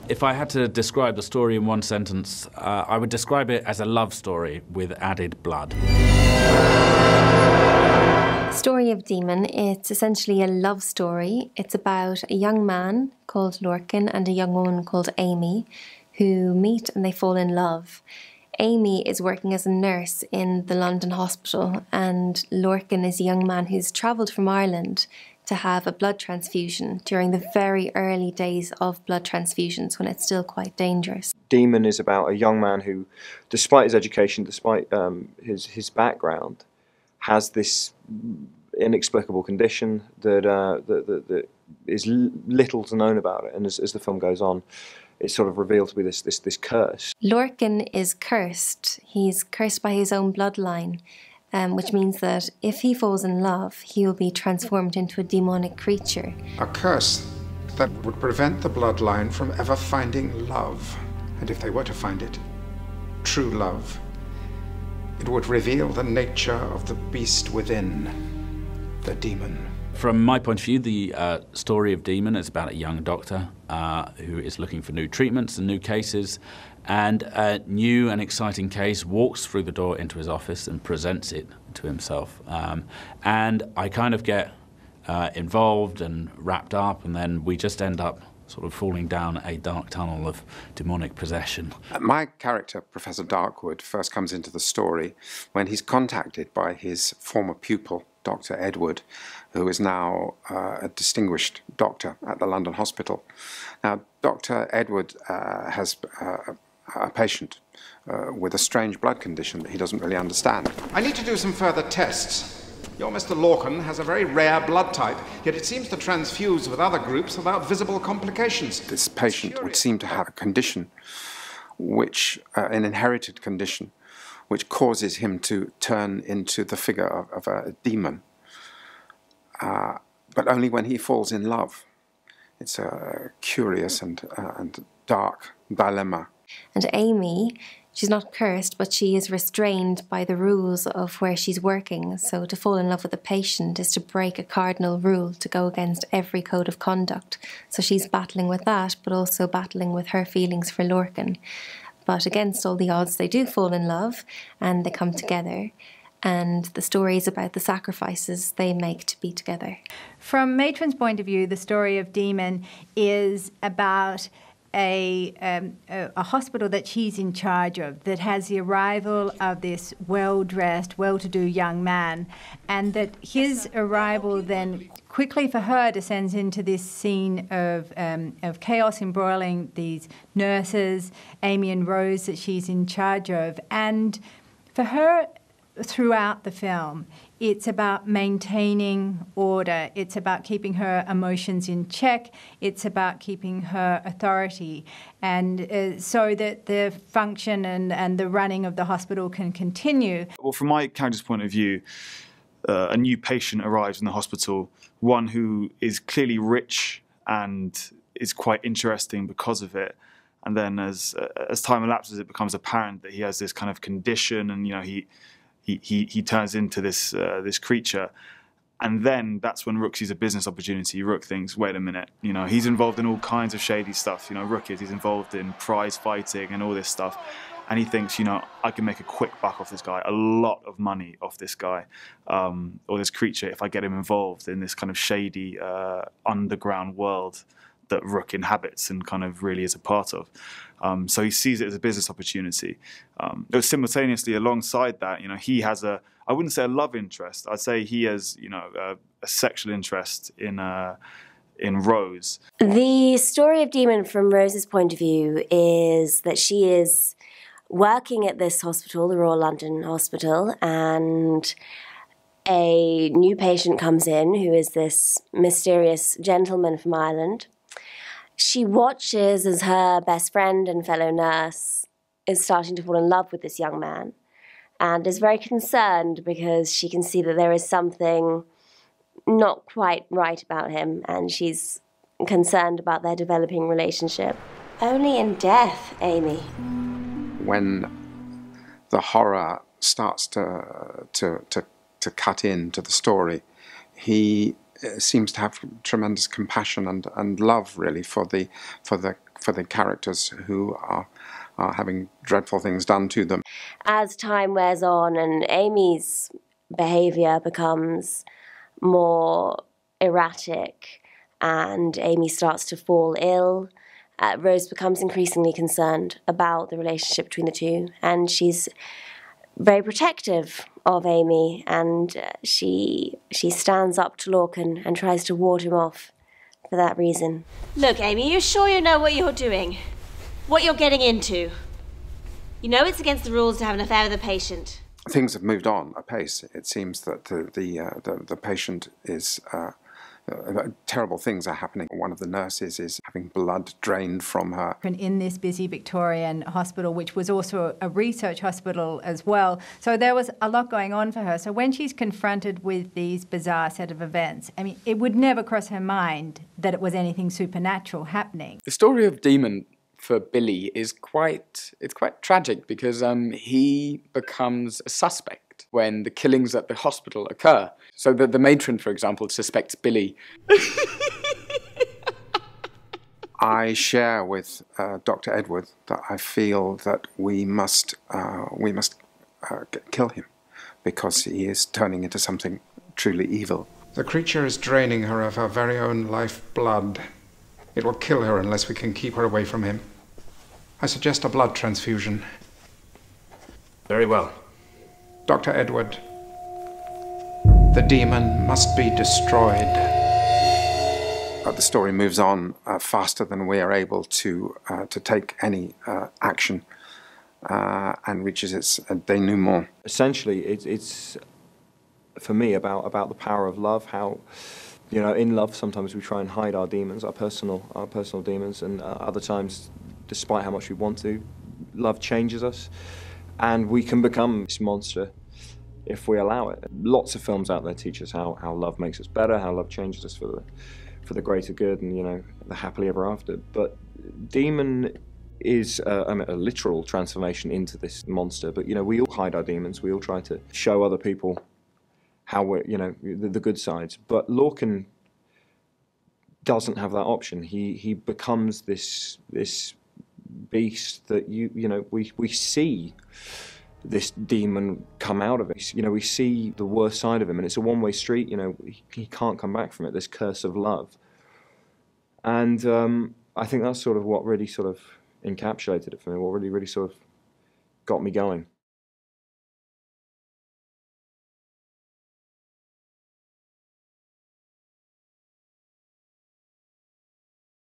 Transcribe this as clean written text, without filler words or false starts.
If I had to describe the story in one sentence, I would describe it as a love story with added blood. Story of Demon, it's essentially a love story. It's about a young man called Lorcan and a young woman called Amy who meet and they fall in love. Amy is working as a nurse in the London hospital, and Lorcan is a young man who's travelled from Ireland to have a blood transfusion during the very early days of blood transfusions when it's still quite dangerous. Demon is about a young man who, despite his education, despite his background, has this inexplicable condition that is little to known about it, and as the film goes on, it's sort of revealed to be this curse. Lorcan is cursed. He's cursed by his own bloodline, which means that if he falls in love, he will be transformed into a demonic creature. A curse that would prevent the bloodline from ever finding love. And if they were to find it, true love, it would reveal the nature of the beast within, the demon. From my point of view, the story of Demon is about a young doctor who is looking for new treatments and new cases, and a new and exciting case walks through the door into his office and presents it to himself. And I kind of get involved and wrapped up, and then we just end up sort of falling down a dark tunnel of demonic possession. My character, Professor Darkwood, first comes into the story when he's contacted by his former pupil, Dr. Edward, who is now a distinguished doctor at the London hospital. Now, Dr. Edward has a patient with a strange blood condition that he doesn't really understand. I need to do some further tests. Your Mr. Lorcan has a very rare blood type, yet it seems to transfuse with other groups without visible complications. This patient would seem to have a condition, which, an inherited condition, which causes him to turn into the figure of a demon, but only when he falls in love. It's a curious and dark dilemma. And Amy, she's not cursed, but she is restrained by the rules of where she's working. So to fall in love with a patient is to break a cardinal rule, to go against every code of conduct. So she's battling with that, but also battling with her feelings for Lorcan. But against all the odds, they do fall in love and they come together. And the story is about the sacrifices they make to be together. From Matron's point of view, the story of Demon is about a hospital that she's in charge of that has the arrival of this well-dressed, well-to-do young man, and that his arrival then quickly for her descends into this scene of chaos embroiling these nurses, Amy and Rose, that she's in charge of. And for her, throughout the film, it's about maintaining order. It's about keeping her emotions in check. It's about keeping her authority, and so that the function and the running of the hospital can continue. Well, from my character's point of view, a new patient arrives in the hospital, one who is clearly rich and is quite interesting because of it. And then as time elapses, it becomes apparent that he has this kind of condition, and he turns into this creature. And then that's when Rook sees a business opportunity. Rook thinks, wait a minute, he's involved in all kinds of shady stuff. Rook he's involved in prize fighting and all this stuff. And he thinks, I can make a quick buck off this guy, a lot of money off this guy, or this creature, if I get him involved in this kind of shady underground world that Rook inhabits and kind of really is a part of. So he sees it as a business opportunity. Simultaneously, alongside that, he has I wouldn't say a love interest. I'd say he has, a sexual interest in Rose. The story of Demon from Rose's point of view is that she is working at this hospital, the Royal London Hospital, and a new patient comes in who is this mysterious gentleman from Ireland. She watches as her best friend and fellow nurse is starting to fall in love with this young man, and is very concerned because she can see that there is something not quite right about him, and she's concerned about their developing relationship. Only in death, Amy. When the horror starts to cut into the story, he seems to have tremendous compassion and love, really, for the characters who are having dreadful things done to them. As time wears on and Amy's behaviour becomes more erratic and Amy starts to fall ill, Rose becomes increasingly concerned about the relationship between the two, and she's very protective of Amy, and she stands up to Lorcan and tries to ward him off for that reason. Look, Amy, you sure you know what you're doing? What you're getting into? You know it's against the rules to have an affair with a patient. Things have moved on apace. It seems that the patient is... terrible things are happening. One of the nurses is having blood drained from her. And in this busy Victorian hospital, which was also a research hospital as well. So there was a lot going on for her. So when she's confronted with these bizarre set of events, I mean, it would never cross her mind that it was anything supernatural happening. The story of Demon for Billy is quite tragic because he becomes a suspect when the killings at the hospital occur. So the matron, for example, suspects Billy. I share with Dr. Edward that I feel that we must kill him because he is turning into something truly evil. The creature is draining her of her very own life blood. It will kill her unless we can keep her away from him. I suggest a blood transfusion. Very well. Dr. Edward, the demon must be destroyed. The story moves on faster than we are able to take any action and reaches its denouement. Essentially, it's for me about the power of love. How, you know, in love sometimes we try and hide our demons, our personal demons, and other times, despite how much we want to, love changes us. And we can become this monster if we allow it. Lots of films out there teach us how love makes us better, how love changes us for the greater good, and, you know, the happily ever after. But Demon is a literal transformation into this monster. But, you know, we all hide our demons. We all try to show other people how we're, you know, the good sides. But Lorcan doesn't have that option. He becomes this beast that you know we see this demon come out of it. You know, we see the worst side of him, and it's a one-way street. You know, he can't come back from it. This curse of love, and I think that's sort of what really sort of encapsulated it for me. What really sort of got me going.